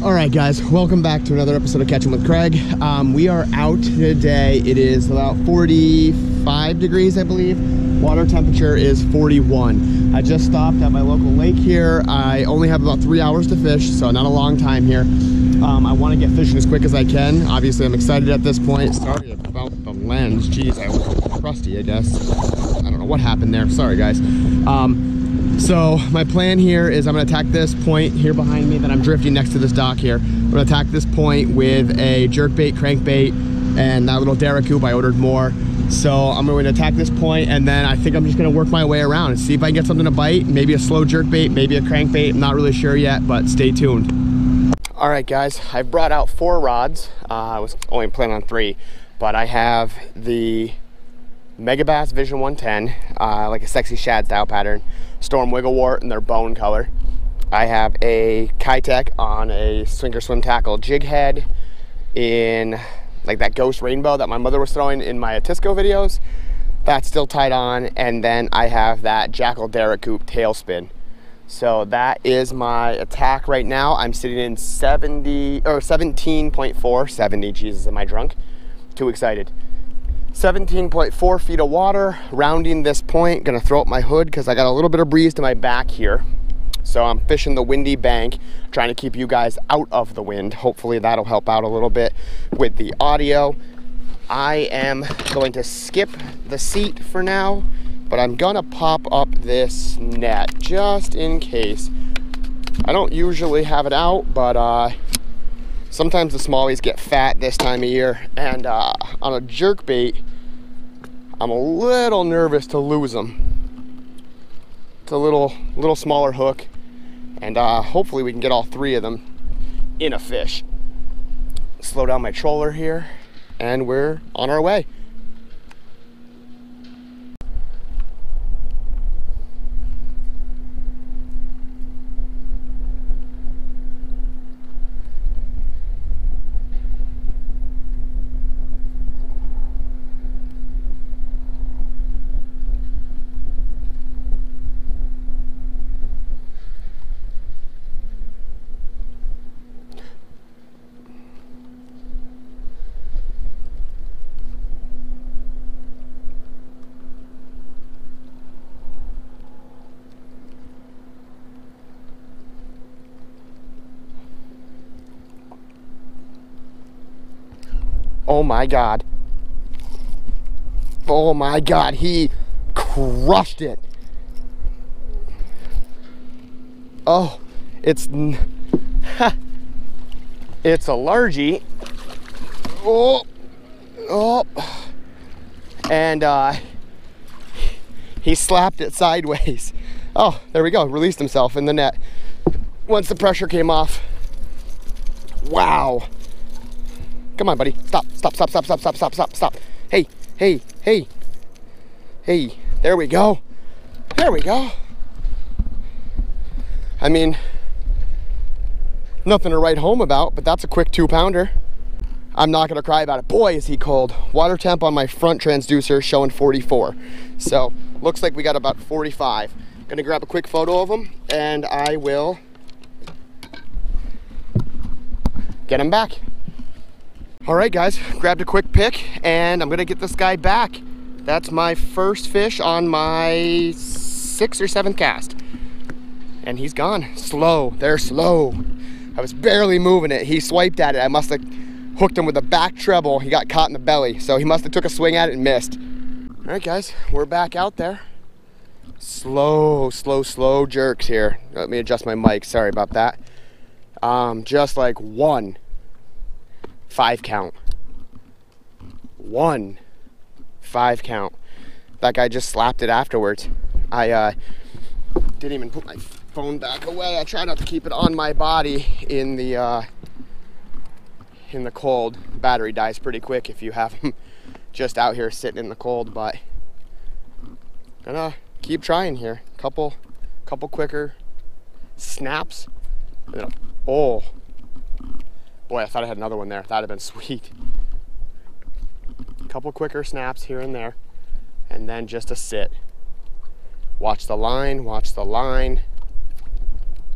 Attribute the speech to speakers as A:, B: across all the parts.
A: All right, guys, welcome back to another episode of Catching with Craig. We are out today. It is about 45 degrees, I believe. Water temperature is 41. I just stopped at my local lake here. I only have about 3 hours to fish, so not a long time here. I want to get fishing as quick as I can. Obviously, I'm excited at this point. Sorry about the lens. Jeez, I was crusty, I guess. I don't know what happened there. Sorry, guys. So my plan here is I'm going to attack this point here behind me that I'm drifting next to this dock here. I'm going to attack this point with a jerkbait, crankbait, and that little Daracoup. I ordered more. So I'm going to attack this point, and then I think I'm just going to work my way around and see if I can get something to bite. Maybe a slow jerkbait, maybe a crankbait. I'm not really sure yet, but stay tuned. All right, guys, I've brought out 4 rods. I was only planning on 3, but I have the Megabass Vision 110, like a sexy shad style pattern, Storm Wigglewort in their bone color. I have a Kitech on a Swinker Swim Tackle jig head in like that ghost rainbow that my mother was throwing in my Atisco videos. That's still tied on, and then I have that Jackal Daracoup tailspin. So that is my attack right now. I'm sitting in 17.4, 70, Jesus, am I drunk? Too excited. 17.4 feet of water, rounding this point. Gonna throw up my hood because I got a little bit of breeze to my back here. So I'm fishing the windy bank, trying to keep you guys out of the wind. Hopefully that'll help out a little bit with the audio. I am going to skip the seat for now, but I'm gonna pop up this net just in case. I don't usually have it out, but sometimes the smallies get fat this time of year, and on a jerkbait, I'm a little nervous to lose them. It's a little smaller hook, and hopefully we can get all 3 of them in a fish. Slow down my troller here, and we're on our way. Oh my God. Oh my God, he crushed it. Oh, it's it's a largie. Oh, and he slapped it sideways. Oh, there we go, released himself in the net once the pressure came off. Wow. Come on, buddy. Stop. Hey. There we go. I mean, nothing to write home about, but that's a quick 2-pounder. I'm not gonna cry about it. Boy, is he cold. Water temp on my front transducer showing 44. So, looks like we got about 45. Gonna grab a quick photo of him, and I will get him back. All right, guys, grabbed a quick pick, and I'm gonna get this guy back. That's my first fish on my 6th or 7th cast. And he's gone. Slow, they're slow. I was barely moving it. He swiped at it. I must have hooked him with a back treble. He got caught in the belly, so he must have took a swing at it and missed. All right, guys, we're back out there. Slow jerks here. Let me adjust my mic, sorry about that. Just like 1 5 count. 1 5 count. That guy just slapped it afterwards. I didn't even put my phone back away. I try not to keep it on my body in the cold. The battery dies pretty quick if you have them just out here sitting in the cold, but gonna keep trying here. Couple quicker snaps. Oh boy, I thought I had another one there. That'd have been sweet. A couple quicker snaps here and there, and then just a sit. Watch the line,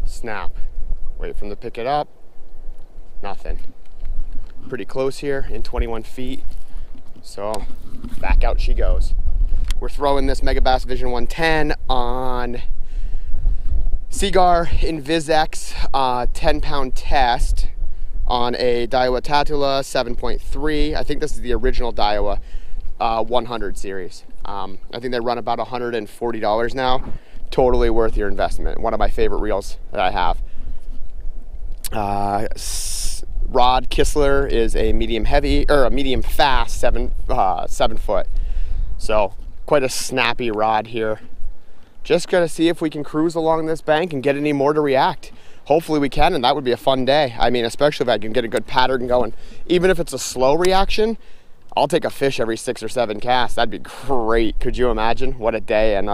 A: snap. Wait for him to pick it up, Nothing. Pretty close here in 21 feet. So back out she goes. We're throwing this Megabass Vision 110 on Seagar InvisX 10-pound test on a Daiwa Tatula 7.3. I think this is the original Daiwa 100 series. I think they run about $140 now. Totally worth your investment. One of my favorite reels that I have. Rod Kistler is a medium heavy, or a medium fast 7 foot. So quite a snappy rod here. Just gotta see if we can cruise along this bank and get any more to react. Hopefully we can, and that would be a fun day. I mean, especially if I can get a good pattern going. Even if it's a slow reaction, I'll take a fish every 6 or 7 casts. That'd be great. Could you imagine? What a day. And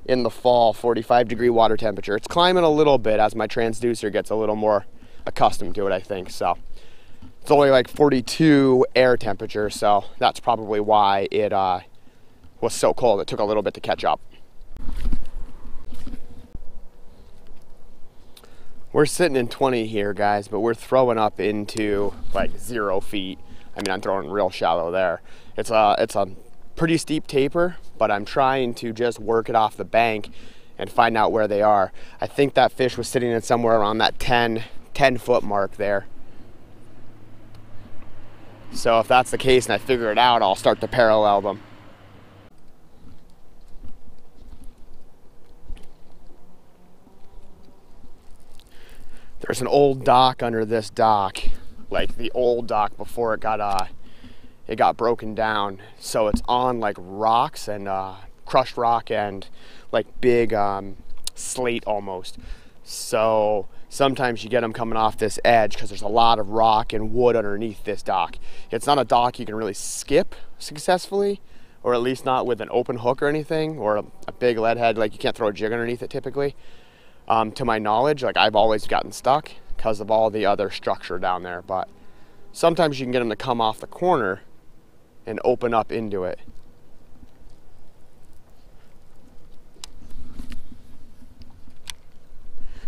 A: in the fall, 45-degree water temperature. It's climbing a little bit as my transducer gets a little more accustomed to it, I think. So it's only like 42 air temperature, so that's probably why it was so cold. It took a little bit to catch up. We're sitting in 20 here, guys, but we're throwing up into like 0 feet. I mean, I'm throwing real shallow there. It's a pretty steep taper, but I'm trying to just work it off the bank and find out where they are. I think that fish was sitting in somewhere around that 10 foot mark there. So if that's the case and I figure it out, I'll start to parallel them. There's an old dock under this dock, like the old dock before it got broken down. So it's on like rocks and crushed rock and like big slate almost. So sometimes you get them coming off this edge because there's a lot of rock and wood underneath this dock. It's not a dock you can really skip successfully, or at least not with an open hook or anything, or a big lead head. Like you can't throw a jig underneath it typically. To my knowledge, like I've always gotten stuck because of all the other structure down there, but sometimes you can get them to come off the corner and open up into it.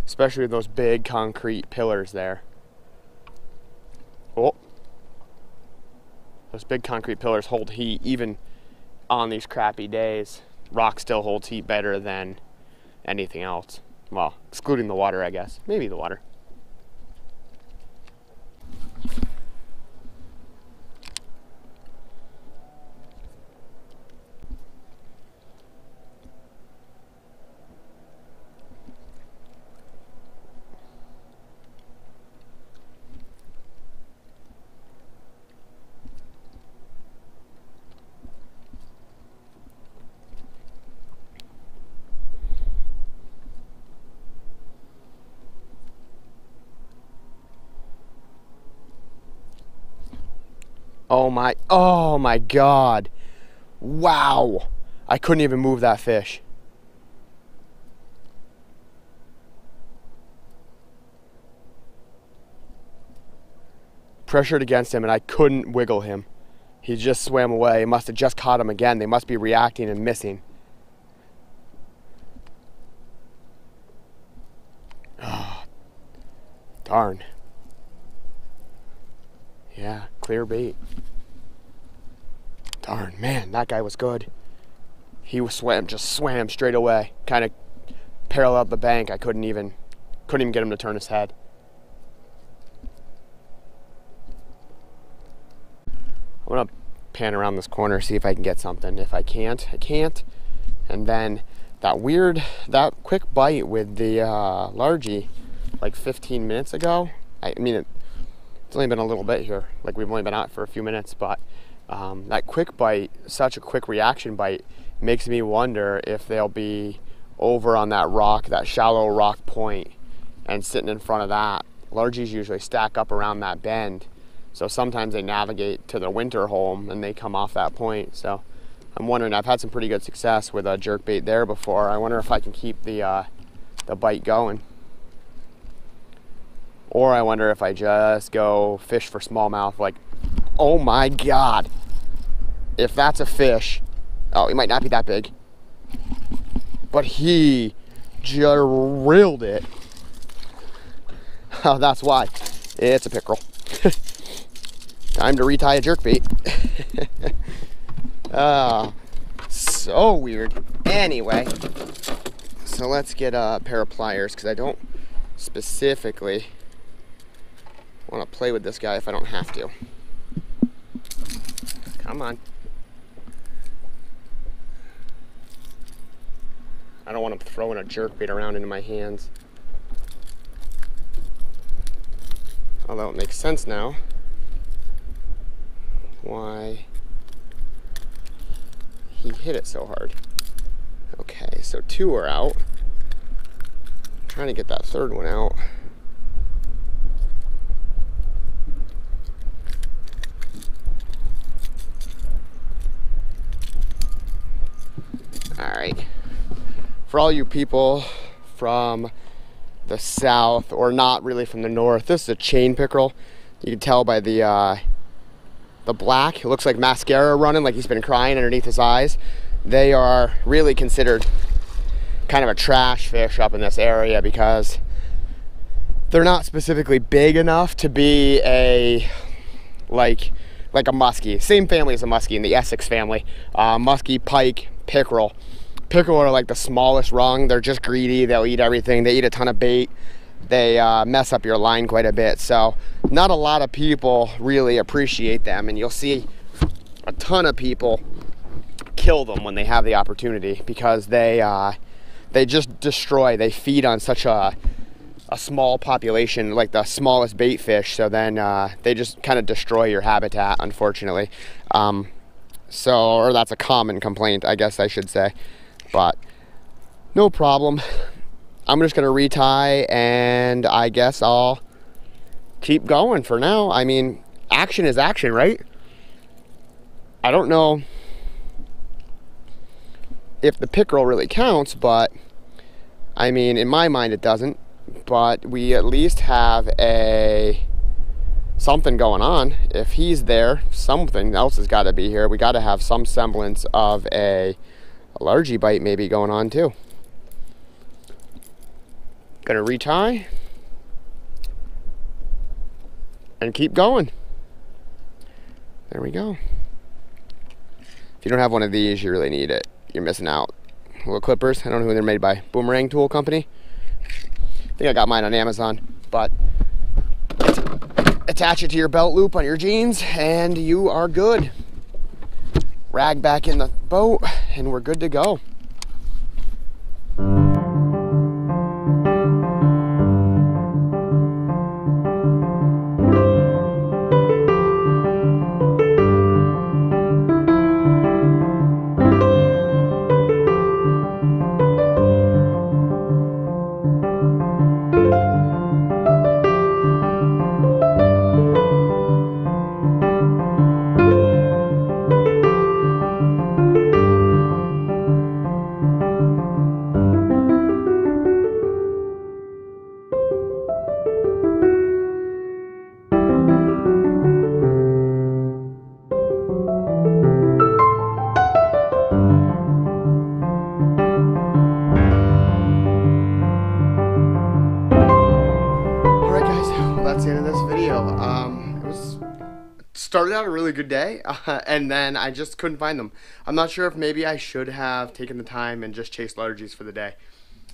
A: Especially with those big concrete pillars there. Oh, those big concrete pillars hold heat even on these crappy days. Rock still holds heat better than anything else. Well, excluding the water, I guess. Maybe the water. Oh my God. Wow. I couldn't even move that fish. Pressured against him and I couldn't wiggle him. He just swam away. He must have just caught him again. They must be reacting and missing. Oh, darn. Yeah, clear bait. Darn, man, that guy was good. He just swam straight away. Kind of paralleled the bank. I couldn't even get him to turn his head. I'm gonna pan around this corner, see if I can get something. If I can't, I can't. And then that quick bite with the largie like 15 minutes ago. I mean, it's only been a little bit here. Like we've only been out for a few minutes, but that quick bite, such a quick reaction bite, makes me wonder if they'll be over on that rock, that shallow rock point, and sitting in front of that. Largies usually stack up around that bend, so sometimes they navigate to their winter home and they come off that point. So I'm wondering, I've had some pretty good success with a jerkbait there before. I wonder if I can keep the bite going. Or I wonder if I just go fish for smallmouth. Like, oh my God. If that's a fish, oh, he might not be that big, but he drilled it. Oh, that's why. It's a pickerel. Time to retie a jerkbait. So weird. Anyway, so let's get a pair of pliers because I don't specifically want to play with this guy if I don't have to. Come on. I don't want to throw in a jerkbait around into my hands. Although it makes sense now why he hit it so hard. Okay, so 2 are out. I'm trying to get that 3rd one out. All right. For all you people from the south, or not really from the north, this is a chain pickerel. You can tell by the black. It looks like mascara running, like he's been crying underneath his eyes. They are really considered kind of a trash fish up in this area because they're not specifically big enough to be a like a muskie. Same family as a muskie in the Essex family. Muskie, pike, pickerel. Pickerel are like the smallest rung. They're just greedy. They'll eat everything. They eat a ton of bait. They mess up your line quite a bit. So not a lot of people really appreciate them, and you'll see a ton of people kill them when they have the opportunity because they just destroy. They feed on such a small population, like the smallest bait fish. So then they just kind of destroy your habitat, unfortunately. Or that's a common complaint, I guess I should say. But no problem. I'm just gonna retie, and I guess I'll keep going for now. I mean, action is action, right? I don't know if the pickerel really counts, but I mean, in my mind it doesn't. But we at least have something going on. If he's there, something else has got to be here. We got to have some semblance of a largie bite maybe going on too. Gonna retie and keep going. There we go. If you don't have one of these, you really need it. You're missing out. Little clippers. I don't know who they're made by. Boomerang Tool Company. I think I got mine on Amazon. But attach it to your belt loop on your jeans and you are good. Rag back in the boat and we're good to go. That's the end of this video. It started out a really good day, and then I just couldn't find them. I'm not sure if maybe I should have taken the time and just chased largies for the day,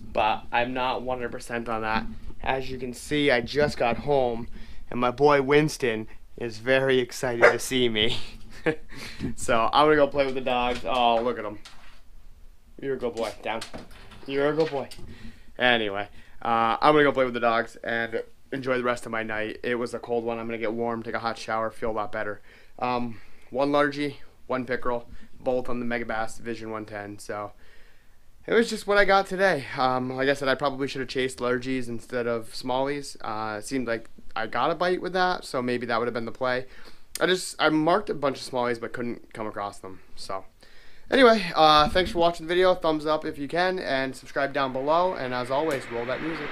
A: but I'm not 100% on that. As you can see, I just got home, and my boy Winston is very excited to see me. So I'm gonna go play with the dogs. Oh, look at him. You're a good boy. Down. You're a good boy. Anyway, I'm gonna go play with the dogs and enjoy the rest of my night. It was a cold one. I'm gonna get warm, take a hot shower, feel a lot better. One largie, one pickerel, both on the Megabass Vision 110. So it was just what I got today. Like I said, I probably should have chased largies instead of smallies. It seemed like I got a bite with that, so maybe that would have been the play. I marked a bunch of smallies but couldn't come across them. So anyway, thanks for watching the video. Thumbs up if you can, and subscribe down below. And as always, roll that music.